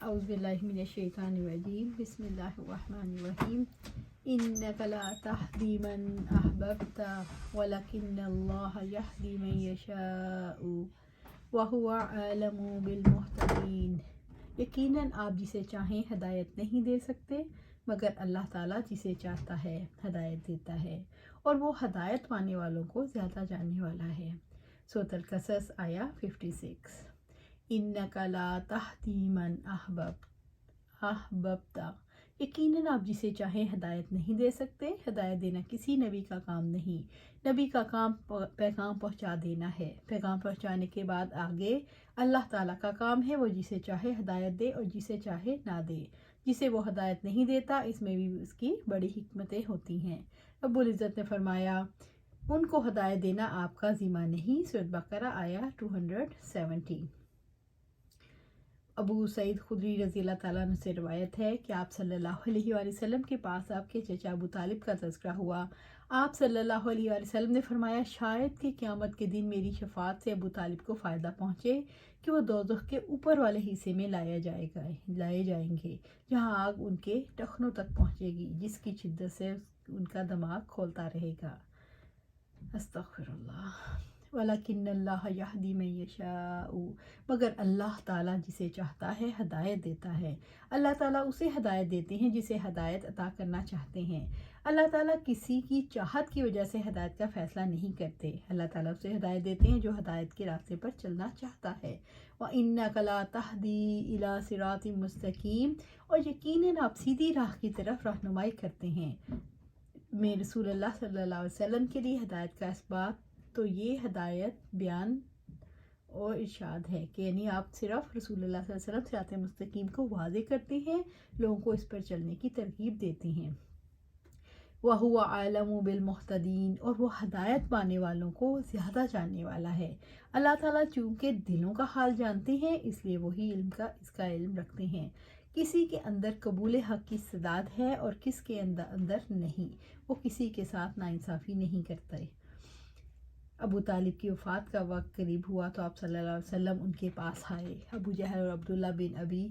اعوذ باللہ من الشیطان الرجیم بسم اللہ الرحمن الرحیم انک لا تہدی من احببت ولکن اللہ یہدی من یشاء وہو اعلم بالمہتدین۔ یقیناً آپ جسے چاہیں ہدایت نہیں دے سکتے مگر اللہ تعالیٰ جسے چاہتا ہے ہدایت دیتا ہے، اور وہ ہدایت پانے والوں کو زیادہ جاننے والا ہے۔ سورۃ القصص آیا 56۔ انک لا تہدی من احببت، یقیناً آپ جسے چاہیں ہدایت نہیں دے سکتے۔ ہدایت دینا کسی نبی کا کام نہیں۔ نبی کا کام پیغام پہنچا دینا ہے۔ پیغام پہنچانے کے بعد آگے اللہ تعالیٰ کا کام ہے، وہ جسے چاہے ہدایت دے اور جسے چاہے نہ دے۔ جسے وہ ہدایت نہیں دیتا اس میں بھی اس کی بڑی حکمتیں ہوتی ہیں۔ رب العزت نے فرمایا ان کو ہدایت دینا آپ کا ذمہ نہیں۔ سورۃ بقرہ آیا 270۔ ابو سعید خدری رضی اللہ تعالیٰ عنہ سے روایت ہے کہ آپ صلی اللہ علیہ وآلہ وسلم کے پاس آپ کے چچا ابو طالب کا تذکرہ ہوا۔ آپ صلی اللہ علیہ وآلہ وسلم نے فرمایا شاید کہ قیامت کے دن میری شفاعت سے ابو طالب کو فائدہ پہنچے کہ وہ دوزخ کے اوپر والے حصے میں لائے جائیں گے جہاں آگ ان کے ٹخنوں تک پہنچے گی، جس کی شدت سے ان کا دماغ کھولتا رہے گا۔ استغفر اللہ۔ وَلَكِنَّ اللَّهَ يَهْدِي مَن يَشَاءُ، مگر اللہ تعالیٰ جسے چاہتا ہے ہدایت دیتا ہے۔ اللہ تعالیٰ اسے ہدایت دیتے ہیں جسے ہدایت عطا کرنا چاہتے ہیں۔ اللہ تعالیٰ کسی کی چاہت کی وجہ سے ہدایت کا فیصلہ نہیں کرتے۔ اللہ تعالیٰ اسے ہدایت دیتے ہیں جو ہدایت کے راستے پر چلنا چاہتا ہے۔ وَإِنَّكَ لَا تَهْدِي إِلَىٰ صِرَاطٍ مُسْتَقِيمٍ، اور یقیناً آپ سیدھی راہ کی طرف رہنمائی کرتے ہیں۔ میں رسول اللہ صلی اللہ علیہ وسلم کے لیے ہدایت کا اسبات تو یہ ہدایت بیان اور ارشاد ہے کہ یعنی آپ صرف رسول اللہ صلی اللہ علیہ وسلم صراط مستقیم کو واضح کرتے ہیں، لوگوں کو اس پر چلنے کی ترغیب دیتے ہیں۔ وَهُوَ أَعْلَمُ بِالْمُهْتَدِينَ، اور وہ ہدایت پانے والوں کو زیادہ جاننے والا ہے۔ اللہ تعالیٰ چونکہ دلوں کا حال جانتے ہیں اس لیے وہی اس کا علم رکھتے ہیں۔ کسی کے اندر قبول حق کی استعداد ہے اور کس کے اندر نہیں، وہ کسی کے ساتھ ناانصافی نہیں کرتے۔ ابو طالب کی وفات کا وقت قریب ہوا تو آپ صلی اللہ علیہ وسلم ان کے پاس آئے۔ ابو جہل اور عبداللہ بن ابی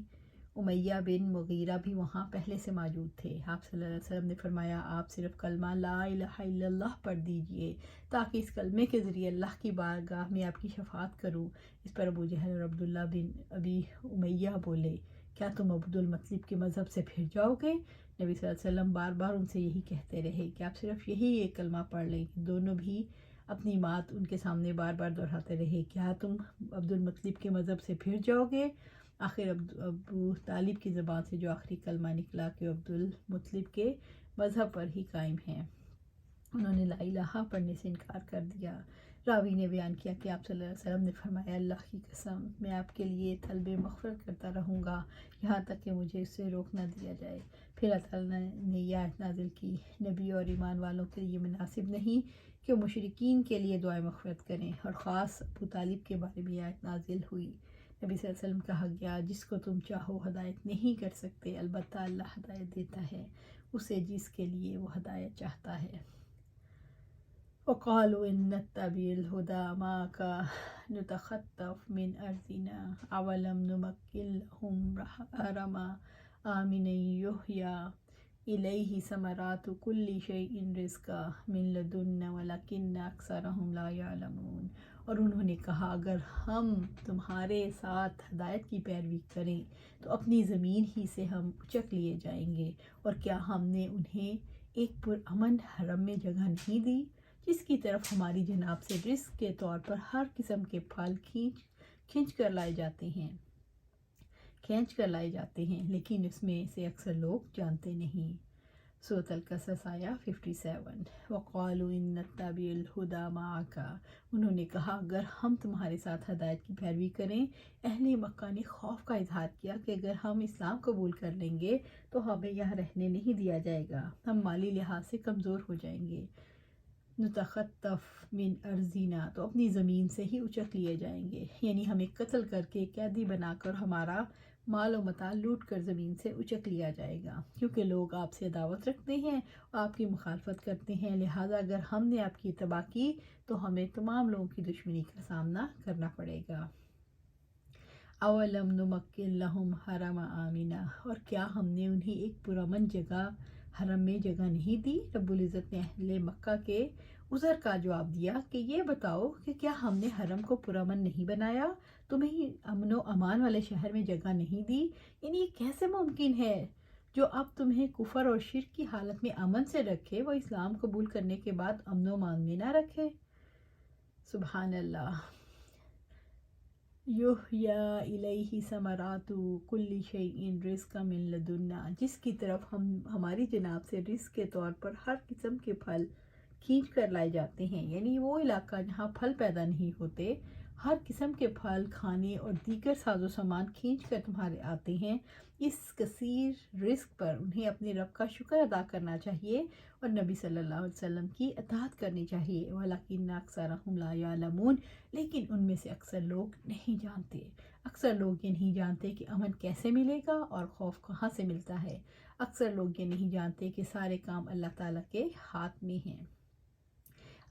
امیہ بن مغیرہ بھی وہاں پہلے سے موجود تھے۔ آپ صلی اللہ علیہ وسلم نے فرمایا آپ صرف کلمہ لا الہ الا اللہ پڑھ دیجئے تاکہ اس کلمے کے ذریعے اللہ کی بارگاہ میں آپ کی شفاعت کروں۔ اس پر ابو جہل اور عبداللہ بن ابی امیہ بولے کیا تم عبد المطلب کے مذہب سے پھر جاؤ گے؟ نبی صلی اللہ علیہ وسلم بار بار ان سے یہی کہتے رہے کہ آپ صرف یہی ایک کلمہ پڑھ لیں۔ دونوں بھی اپنی بات ان کے سامنے بار بار دہراتے رہے کیا تم عبد المطلب کے مذہب سے پھر جاؤ گے؟ آخر ابو طالب کی زبان سے جو آخری کلمہ نکلا کہ عبد المطلب کے مذہب پر ہی قائم ہیں۔ انہوں نے لا الہ پڑھنے سے انکار کر دیا۔ راوی نے بیان کیا کہ آپ صلی اللہ علیہ وسلم نے فرمایا اللہ کی قسم میں آپ کے لیے طلب مغفرت کرتا رہوں گا یہاں تک کہ مجھے اس سے روک نہ دیا جائے۔ پھر اللہ تعالیٰ نے یہ آیت نازل کی نبی اور ایمان والوں کے لیے مناسب نہیں کہ وہ مشرکین کے لیے دعائیں مغفرت کریں، اور خاص ابو طالب کے بارے میں آیت نازل ہوئی۔ نبی صلی اللہ علیہ وسلم کہا گیا جس کو تم چاہو ہدایت نہیں کر سکتے، البتہ اللہ ہدایت دیتا ہے اسے جس کے لیے وہ ہدایت چاہتا ہے۔ وَقَالُوا إِن نَّتَّبِعِ الْهُدَىٰ مَعَكَ نُتَخَطَّفْ مِنْ أَرْضِنَا أَوَلَمْ نُمَكِّن لَّهُمْ حَرَمًا آمِنًا يُجْبَىٰ إِلَيْهِ ثَمَرَاتُ كُلِّ شَيْءٍ رِزْقًا مِّن لَّدُنَّا وَلَٰكِنَّ أَكْثَرَهُمْ لَا يَعْلَمُونَ، اور انہوں نے کہا اگر ہم تمہارے ساتھ ہدایت کی پیروی کریں تو اپنی زمین ہی سے ہم اچک لیے جائیں گے، اور کیا ہم نے انہیں ایک پرامن حرم میں جگہ نہیں دی جس کی طرف ہماری جناب سے رزق کے طور پر ہر قسم کے پھل کھینچ کر لائے جاتے ہیں لیکن اس میں سے اکثر لوگ جانتے نہیں۔ سورۃ القصص آیا 57۔ وَقَالُوا إِن نَّتَّبِعِ الْهُدَىٰ مَعَكَ، انہوں نے کہا اگر ہم تمہارے ساتھ ہدایت کی پیروی کریں۔ اہل مکہ نے خوف کا اظہار کیا کہ اگر ہم اسلام قبول کر لیں گے تو ہمیں یہاں رہنے نہیں دیا جائے گا، ہم مالی لحاظ سے کمزور ہو جائیں گے۔ نتخطف من ارضنا، تو اپنی زمین سے ہی اچک لیے جائیں گے، یعنی ہمیں قتل کر کے قیدی بنا کر ہمارا مال و متاع لوٹ کر زمین سے اچک لیا جائے گا، کیونکہ لوگ آپ سے عداوت رکھتے ہیں اور آپ کی مخالفت کرتے ہیں، لہٰذا اگر ہم نے آپ کی اتباع کی تو ہمیں تمام لوگوں کی دشمنی کا سامنا کرنا پڑے گا۔ अवलम नुमक्किन लहुम हरम आमिना, और क्या हमने उन्हें एक पुरअमन जगह हरम में जगह नहीं दी। रब्बुल इज़्ज़त ने अहले मक्का के उज़र का जवाब दिया कि ये बताओ कि क्या हमने हरम को पुरअमन नहीं बनाया, तुम्हें अमन व अमान वाले शहर में जगह नहीं दी। यानी ये कैसे मुमकिन है जो अब तुम्हें कुफर और शिर्क की हालत में अमन से रखे, वो इस्लाम कबूल करने के बाद अमन व अमान में ना रखे। सुभान अल्लाह। युहया इलैहि समरातु कुल्ली शैइन रिज़्क़न मिन लदुन्ना, जिसकी तरफ हम हमारी जनाब से रिज़्क़ के तौर पर हर किस्म के फल खींच कर लाए जाते हैं। यानी वो इलाका जहाँ फल पैदा नहीं होते, हर किस्म के फल खाने और दीगर साजो सामान खींच कर तुम्हारे आते हैं। इस कसीर रिस्क पर उन्हें अपने रब का शुक्र अदा करना चाहिए और नबी सल्लल्लाहु अलैहि वसल्लम की अताअत करनी चाहिए। वलाकिन्न अक्सरहुम ला यअलमून, लेकिन उनमें से अक्सर लोग नहीं जानते। अक्सर लोग ये नहीं जानते कि अमन कैसे मिलेगा और खौफ कहाँ से मिलता है। अक्सर लोग ये नहीं जानते कि सारे काम अल्लाह ताला के हाथ में हैं।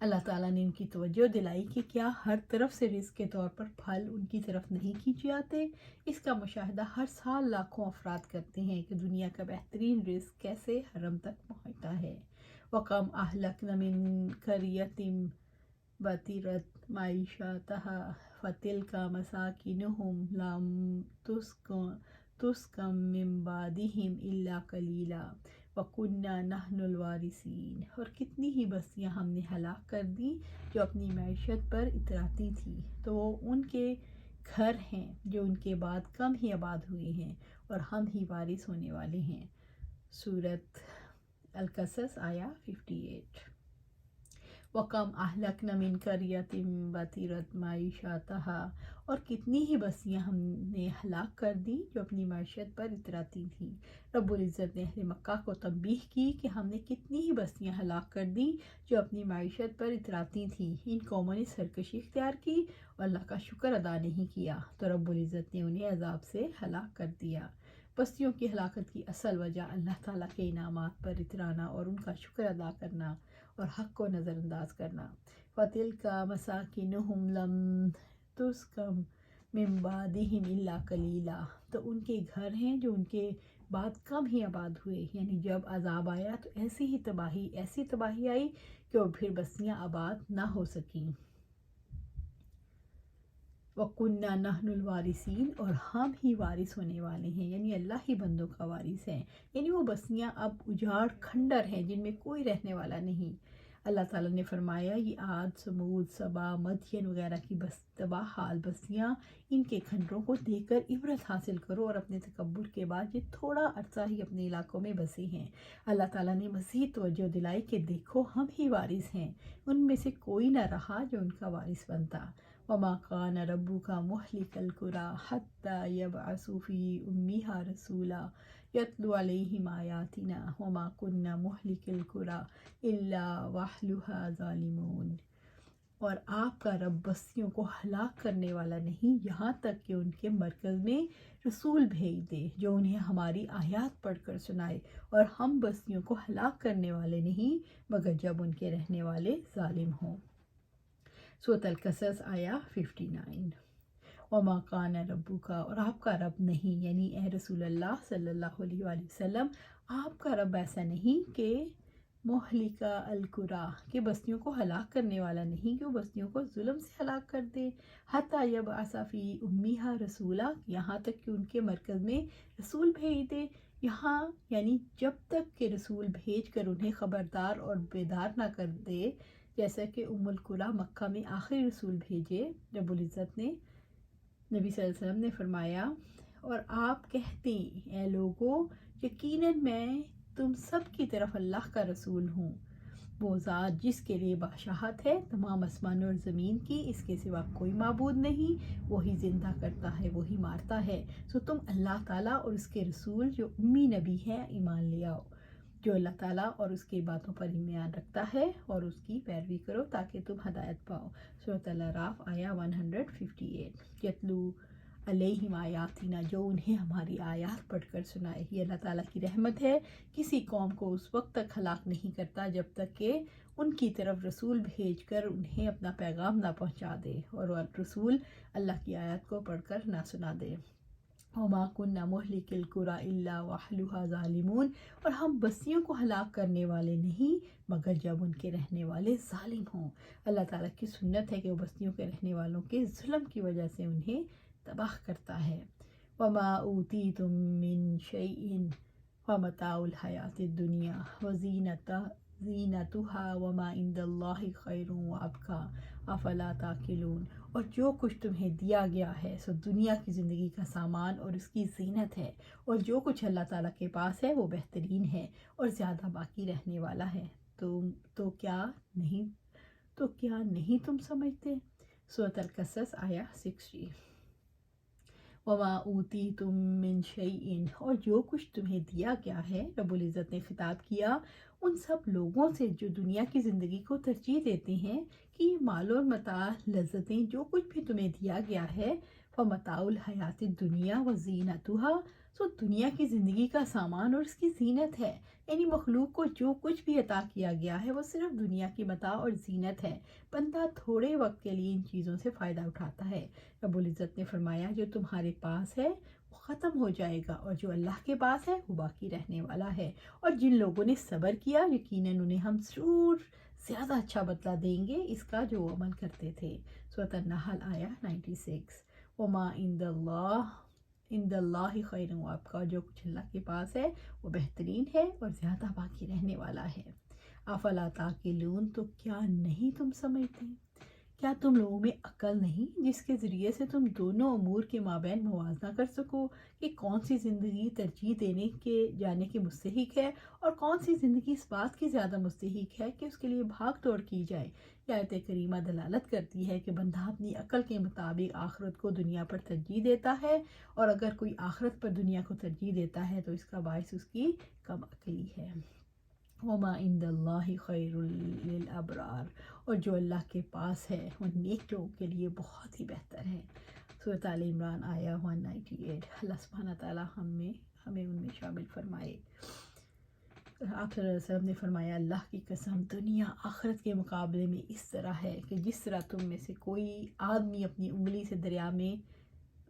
अल्लाह ताला ने उनकी तवज्जो दिलाई कि क्या हर तरफ से रिस्क के तौर पर फल उनकी तरफ नहीं खींचे आते। इसका मुशाहिदा हर साल लाखों अफराद करते हैं कि दुनिया का बेहतरीन रिस्क कैसे हरम तक पहुँचता है। वकम अहलकना मिन करियतिन बतिरत माइशतहा फतिलका मसाकिनुहुम लम तुस्कम मिन बादिहिम इल्ला कलीला वकुन्ना नहनुल वारिसीन, और कितनी ही बस्तियां हमने हलाक कर दी जो अपनी मैशत पर इतराती थी, तो वो उनके घर हैं जो उनके बाद कम ही आबाद हुए हैं और हम ही वारिस होने वाले हैं। सूरत अल-कसस आया 58। वकम अहलकना मिन करियतिन बतिरत माइशतहा, और कितनी ही बस्तियां हमने हलाक कर दी जो अपनी मैशत पर इतराती थी। रब्बुल इज़्ज़त ने अहले मक्का को तंबीह की कि हमने कितनी ही बस्तियां हलाक कर दी जो अपनी मैशत पर इतराती थी। इन कौमों ने सरकशी इख्तियार की और अल्लाह का शुक्र अदा नहीं किया, तो रब्बुल इज़्ज़त ने उन्हें अजाब से हलाक कर दिया। बस्तियों की हलाकत की असल वजह अल्लाह ताला के इनामात पर इतराना और उनका शुक्र अदा करना और हक़ को नज़रअंदाज करना। फ़तिल का मसाकिनुहुम लम तुस्कम मिन बादिहिम इल्ला कलीला, तो उनके घर हैं जो उनके बाद कम ही आबाद हुए। यानी जब अजाब आया तो ऐसी तबाही आई कि वो फिर बस्तियाँ आबाद ना हो सकीं। वकुन्ना नहनुल वारिसीन, और हम ही वारिस होने वाले हैं, यानी अल्लाह ही बंदों का वारिस है। यानी वो बस्तियाँ अब उजाड़ खंडर हैं जिनमें कोई रहने वाला नहीं। अल्लाह ताला ने फरमाया, ये आद, समूद, सबा, मदयन वगैरह की तबाह हाल बस्तियाँ, इनके खंडरों को देखकर इबरत हासिल करो और अपने तकब्बुर के बाद ये थोड़ा अरसा ही अपने इलाकों में बसे हैं। अल्लाह ताला ने मज़ीद तवज्जो दिलाई कि देखो हम ही वारिस हैं, उनमें से कोई ना रहा जो उनका वारिस बनता। वमा कान रब्बुका मुहलिकल कुरा हत्ता यबअसु फी उम्मिहा रसूला यतलु अलैहिम आयातिना वमा कुन्ना मुहलिकिल कुरा इल्ला वहलुहा ज़ालिमून, और आपका रब बस्तियों को हलाक करने वाला नहीं, यहाँ तक कि उनके मरकज़ में रसूल भेज दे जो उन्हें हमारी आयात पढ़कर सुनाए, और हम बस्तियों को हलाक करने वाले नहीं मगर जब उनके रहने वाले जालिम हों। सूरत अल-कसस आया 59। वमा कान रब्बुका, और आपका रब नहीं, यानी ए रसूलुल्लाह सल्लल्लाहु अलैहि वसल्लम, आपका रब ऐसा नहीं कि मोहलिका अलकुरा, के बस्तियों को हलाक करने वाला नहीं कि वो बस्तियों को जुल्म से हलाक कर दे। हत्ता यबअसा फी उम्मिहा रसूला, यहाँ तक कि उनके मरकज़ में रसूल भेज दे। यहाँ यानी जब तक के रसूल भेज कर उन्हें ख़बरदार और बेदार ना कर दे, जैसा कि उम्मुल कुरा मक्का में आखिरी रसूल भेजे। रब्बुल इज़्ज़त ने नबी सल्लल्लाहु अलैहि वसल्लम ने फरमाया, और आप कहते हैं, ए लोगों, यकीनन मैं तुम सब की तरफ अल्लाह का रसूल हूँ। वो ज़ात जिसके लिए बादशाहत है तमाम आसमान और ज़मीन की, इसके सिवा कोई माबूद नहीं, वही ज़िंदा करता है, वही मारता है। सो तुम अल्लाह ताला और उसके रसूल जो उम्मी नबी है ईमान ले आओ, जो अल्लाह ताला और उसकी बातों पर ईमान रखता है, और उसकी पैरवी करो ताकि तुम हदायत पाओ। सूरत अल-अराफ आया 158। यतलू अलैहिम आयातिना, जो उन्हें हमारी आयात पढ़कर सुनाए। ये अल्लाह ताला की रहमत है, किसी कौम को उस वक्त तक हलाक नहीं करता जब तक कि उनकी तरफ रसूल भेजकर उन्हें अपना पैगाम ना पहुंचा दे और वह रसूल अल्लाह की आयत को पढ़कर ना सुना दे। वमा कुन्ना मुहलिकिल कुरा इल्ला वअहलुहा ज़ालिमून, और हम बस्तियों को हलाक करने वाले नहीं मगर जब उनके रहने वाले ज़ालिम हों। अल्लाह ताला की सुन्नत है कि वो बस्तियों के रहने वालों के जुल्म की वजह से उन्हें तबाह करता है। वमा ऊतीतुम मिन शैइन फमताउल हयातिद दुनिया ज़ीनतुहा वमा इंदल्लाहि खैरुन व अबका अफला ताकिलून, और जो कुछ तुम्हें दिया गया है सो दुनिया की ज़िंदगी का सामान और उसकी ज़ीनत है, और जो कुछ अल्लाह ताला के पास है वो बेहतरीन है और ज़्यादा बाकी रहने वाला है। तो क्या नहीं तुम समझते। सूरत अल-कसस आया 60। वमा ऊती तुम मिन शैइन, और जो कुछ तुम्हें दिया गया है, रब्बुल इज़्ज़त ने खिताब किया उन सब लोगों से जो दुनिया की ज़िंदगी को तरजीह देते हैं कि माल और मता लज़्ज़तें जो कुछ भी तुम्हें दिया गया है फ़मताउल हयातिद दुनिया व ज़ीनतुहा, सो दुनिया की ज़िंदगी का सामान और उसकी ज़ीनत है। यानी मखलूक को जो कुछ भी अता किया गया है वो सिर्फ दुनिया की मता और ज़ीनत है। बंदा थोड़े वक्त के लिए इन चीज़ों से फ़ायदा उठाता है। रब्बुल इज़्ज़त ने फरमाया जो तुम्हारे पास है वो ख़त्म हो जाएगा और जो अल्लाह के पास है वो बाकी रहने वाला है। और जिन लोगों ने सब्र किया यकीनन उन्हें हम ज़रूर ज़्यादा अच्छा बदला देंगे इसका जो अमल करते थे। सूरत अन-नहल आया 96। वमा इंदल्लाहि खैरुन व अबका, जो कुछ अल्लाह के पास है वो बेहतरीन है और ज़्यादा बाकी रहने वाला है। अफला ताकिलून, तो क्या नहीं तुम समझते। क्या तुम लोगों में अक्ल नहीं जिसके ज़रिए से तुम दोनों अमूर के माबैन मुवाज़ना कर सको कि कौन सी ज़िंदगी तरजीह देने के जाने के मुस्तहिक है और कौन सी ज़िंदगी इस बात की ज़्यादा मुस्तहिक है कि उसके लिए भाग दौड़ की जाए। आयत करीमा दलालत करती है कि बंदा अपनी अक्ल के मुताबिक आखिरत को दुनिया पर तरजीह देता है, और अगर कोई आखिरत पर दुनिया को तरजीह देता है तो इसका बायस उसकी कम अक्ली है। वमा इंदल्लाहि खैरुल लिल अबरार, और जो अल्लाह के पास है वो नेक लोगों के लिए बहुत ही बेहतर है। सूरत आल इमरान आया 198। अल्लाह सुब्हानहू तआला हमें उनमें शामिल फरमाए। आप सल्लल्लाहु अलैहि वसल्लम ने फरमाया अल्लाह की कसम दुनिया आखिरत के मुकाबले में इस तरह है कि जिस तरह तुम में से कोई आदमी अपनी उंगली से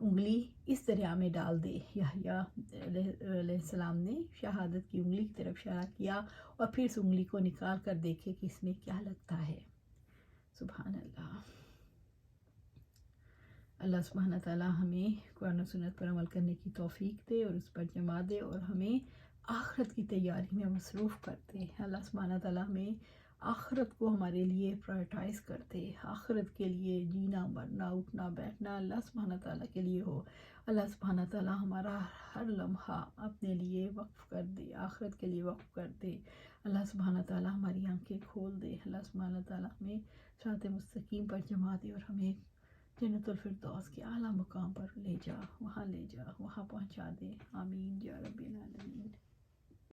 उंगली इस दरिया में डाल दे। यहया अलैहिस्सलाम ने शहादत की उंगली की तरफ इशारा किया और फिर इस उंगली को निकाल कर देखे कि इसमें क्या लगता है। सुभान अल्लाह। अल्लाह सुब्हानहू तआला हमें कुरान और सुन्नत पर अमल करने की तौफीक दे और उस पर जमा दे और हमें आखिरत की तैयारी में मसरूफ़ कर दे। अल्लाह सुब्हानहू तआला हमें आखिरत को हमारे लिए प्रायोरिटाइज़ कर दे। आखिरत के लिए जीना मरना उठना बैठना अल्लाह सुब्हानहू तआला के लिए हो। अल्लाह सुब्हानहू तआला हमारा हर लम्हा अपने लिए वक्फ़ कर दे, आखिरत के लिए वक्फ़ कर दे। अल्लाह सुब्हानहू तआला हमारी आंखें खोल दे। अल्लाह सुब्हानहू तआला हमें सिरात मुस्तकीम पर जमा दे और हमें जन्नतुल फिरदौस के आला मुकाम पर ले जा, वहाँ पहुँचा दे। आमीन या रब्बिल आलमीन।